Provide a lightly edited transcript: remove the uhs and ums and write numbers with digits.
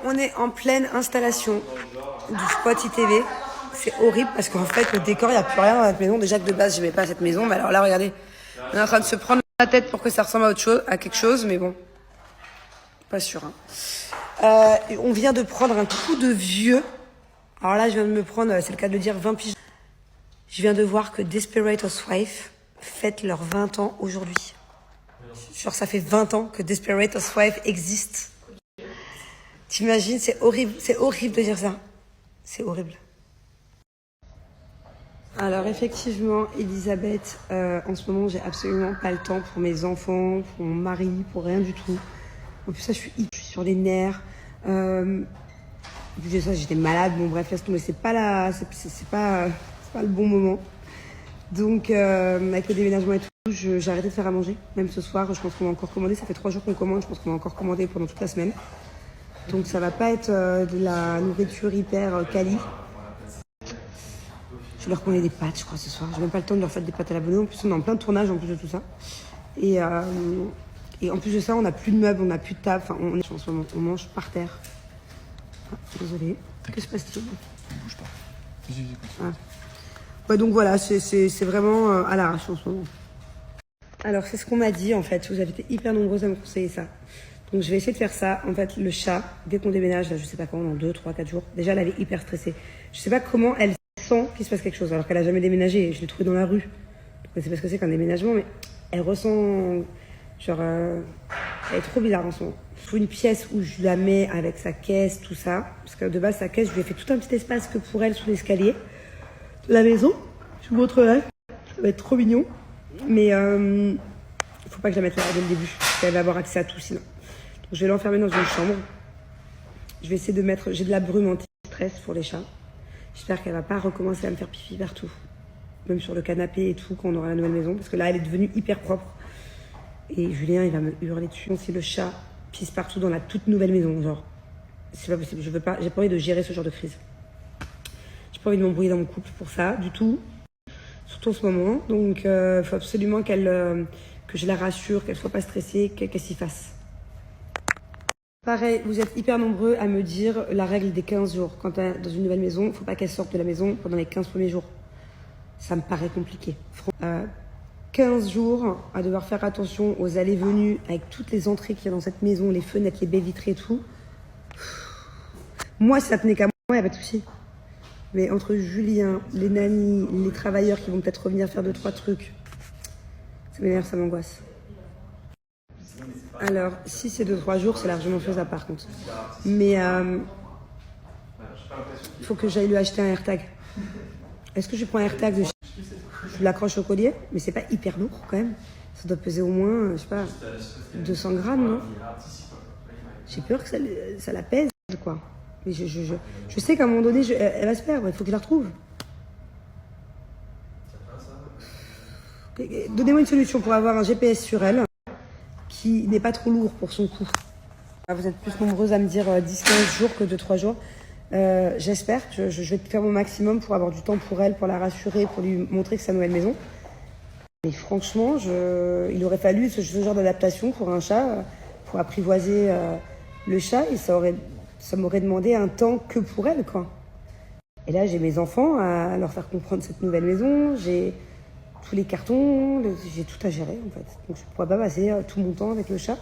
On est en pleine installation du spot ITV. C'est horrible parce qu'en fait, le décor, il n'y a plus rien dans notre maison. Déjà que de base, je n'aimais pas cette maison. Mais alors là, regardez, on est en train de se prendre la tête pour que ça ressemble à autre chose, à quelque chose. Mais bon, pas sûr. Hein. On vient de prendre un coup de vieux. Alors là, je viens de me prendre, c'est le cas de le dire, 20 piges. Je viens de voir que Desperate Housewives fête leurs 20 ans aujourd'hui. Genre, ça fait 20 ans que Desperate Housewives existe. T'imagines, c'est horrible de dire ça. C'est horrible. Alors effectivement, Elisabeth, en ce moment, j'ai absolument pas le temps pour mes enfants, pour mon mari, pour rien du tout. En plus, ça, je suis sur les nerfs. Vu ça, j'étais malade. Bon, bref, laisse tomber. C'est pas le bon moment. Donc, avec le déménagement et tout, j'ai arrêté de faire à manger. Même ce soir, je pense qu'on va encore commander. Ça fait 3 jours qu'on commande. Je pense qu'on va encore commander pendant toute la semaine. Donc, ça va pas être de la nourriture hyper quali. Je vais leur commander des pâtes, je crois, ce soir. J'ai même pas le temps de leur faire des pâtes à la bonne. En plus, on est en plein tournage en plus de tout ça. Et en plus de ça, on n'a plus de meubles, on n'a plus de table. Enfin, en ce moment, on mange par terre. Ah, désolée. Que se passe-t-il? Ne bouge pas. Ah. Ouais, donc voilà, c'est vraiment à l'arrache en ce moment. Alors, c'est ce qu'on m'a dit, en fait. Vous avez été hyper nombreuses à me conseiller ça. Donc, je vais essayer de faire ça. En fait, le chat, dès qu'on déménage, là, je sais pas quand, dans 2, 3, 4 jours, déjà, elle est hyper stressée. Je sais pas comment elle sent qu'il se passe quelque chose, alors qu'elle a jamais déménagé. Je l'ai trouvée dans la rue. Donc, je sais pas ce que c'est qu'un déménagement, mais elle ressent... Genre, elle est trop bizarre en ce moment. Il faut une pièce où je la mets avec sa caisse, tout ça. Parce que de base, sa caisse, je lui ai fait tout un petit espace que pour elle sous l'escalier de la maison. Je vous montrerai. Ça va être trop mignon. Mais il faut pas que je la mette là dès le début. Parce qu'elle va avoir accès à tout sinon. Donc, je vais l'enfermer dans une chambre. Je vais essayer de mettre... J'ai de la brume anti-stress pour les chats. J'espère qu'elle va pas recommencer à me faire pipi partout. Même sur le canapé et tout, quand on aura la nouvelle maison. Parce que là, elle est devenue hyper propre. Et Julien, il va me hurler dessus. Si le chat pisse partout dans la toute nouvelle maison, genre, c'est pas possible. Je veux pas, j'ai pas envie de gérer ce genre de crise. J'ai pas envie de m'embrouiller dans mon couple pour ça, du tout. Surtout en ce moment. Donc, il faut absolument que je la rassure, qu'elle soit pas stressée, qu'elle s'y fasse. Pareil, vous êtes hyper nombreux à me dire la règle des 15 jours. Quand t'es dans une nouvelle maison, il faut pas qu'elle sorte de la maison pendant les 15 premiers jours. Ça me paraît compliqué. 15 jours à devoir faire attention aux allées-venues avec toutes les entrées qu'il y a dans cette maison, les fenêtres, les baies vitrées et tout. Moi, si ça tenait qu'à moi, il n'y a pas de souci. Mais entre Julien, les nannies, les travailleurs qui vont peut-être revenir faire 2-3 trucs, ça m'énerve, ça m'angoisse. Alors, si c'est 2-3 jours, c'est largement faisable par contre. Mais il faut que j'aille lui acheter un AirTag. Est-ce que je prends un AirTag de... Je l'accroche au collier, mais c'est pas hyper lourd quand même. Ça doit peser au moins, je sais pas, 200 grammes, non? J'ai peur que ça la pèse, quoi. Mais je sais qu'à un moment donné, elle va se perdre, il faut que je la retrouve. Donnez-moi une solution pour avoir un GPS sur elle qui n'est pas trop lourd pour son coût. Vous êtes plus nombreuses à me dire 10-15 jours que 2-3 jours. J'espère, je vais faire mon maximum pour avoir du temps pour elle, pour la rassurer, pour lui montrer que c'est sa nouvelle maison. Mais franchement, il aurait fallu ce genre d'adaptation pour un chat, pour apprivoiser le chat, et ça m'aurait demandé un temps que pour elle, quoi. Et là, j'ai mes enfants à leur faire comprendre cette nouvelle maison, j'ai tous les cartons, j'ai tout à gérer, en fait. Donc je ne pourrais pas passer tout mon temps avec le chat.